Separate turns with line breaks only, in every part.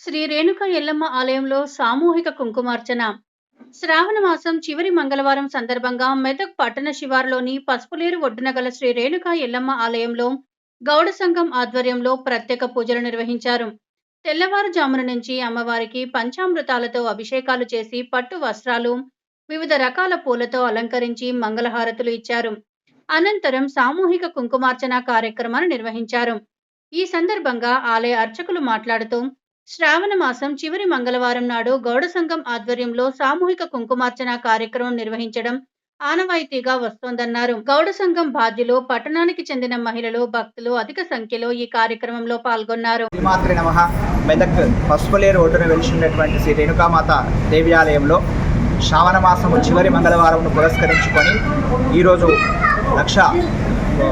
శ్రీ రేణుక ఎల్లమ్మ ఆలయంలో సామూహిక కుంకుమార్చన. శ్రావణ మాసం చివరి మంగళవారం సందర్భంగా మెదక్ పట్టణ శివారులోని పసుపులేరు ఒడ్డున గల శ్రీ రేణుక ఎల్లమ్మ ఆలయంలో గౌడ సంఘం ఆధ్వర్యంలో ప్రత్యేక పూజలు నిర్వహించారు. తెల్లవారుజామున నుంచి అమ్మవారికి పంచామృతాలతో అభిషేకాలు చేసి పట్టు వస్త్రాలు, వివిధ రకాల పూలతో అలంకరించి మంగళహారతులు ఇచ్చారు. అనంతరం సామూహిక కుంకుమార్చన కార్యక్రమాన్ని నిర్వహించారు. ఈ సందర్భంగా ఆలయ అర్చకులు మాట్లాడుతూ, శ్రావణ మాసం చివరి మంగళవారం నాడు గౌడ సంఘం ఆధ్వర్యంలో సామూహిక కుంకుమార్చన కార్యక్రమం నిర్వహించడం ఆనవాయితీగా వస్తోందన్నారు. గౌడ సంఘం బాధ్యులు, పట్టణానికి చెందిన మహిళలు, భక్తులు అధిక సంఖ్యలో ఈ కార్యక్రమంలో పాల్గొన్నారు.
శ్రీమాత్రే నమః. మెదక్ పసుపులేరు ఒడ్డున వెలిసినటువంటి శ్రీ రేణుకామాత దేవాలయంలో శ్రావణ మాసము చివరి మంగళవారం పురస్కరించుకొని ఈరోజు లక్ష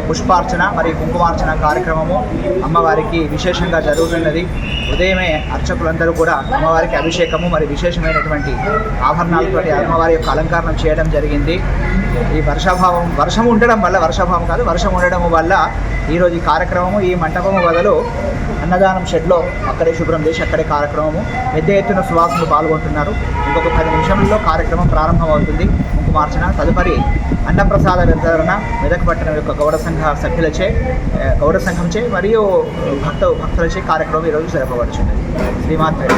పుష్పార్చన మరియు కుంకుమార్చన కార్యక్రమము అమ్మవారికి విశేషంగా జరుగుతున్నది. ఉదయమే అర్చకులందరూ కూడా అమ్మవారికి అభిషేకము మరియు విశేషమైనటువంటి ఆభరణాలతో అమ్మవారి యొక్క అలంకరణ చేయడం జరిగింది. ఈ వర్షం ఉండడం వల్ల, వర్షం ఉండడం వల్ల ఈరోజు ఈ కార్యక్రమము ఈ మంటపము బదులు అన్నదానం షెడ్లో అక్కడే శుభ్రం చేసి అక్కడే కార్యక్రమము పెద్ద ఎత్తున సువాసులు పాల్గొంటున్నారు. ఇంకొక 10 నిమిషంలో కార్యక్రమం ప్రారంభమవుతుంది. కుంకుమార్చన తదుపరి అన్నప్రసాద వితరణ మెదక్ పట్టణం యొక్క గౌడ సంఘంచే మరియు భక్తులచే కార్యక్రమం ఈరోజు జరపబడుచున్నది. శ్రీమాత్రే.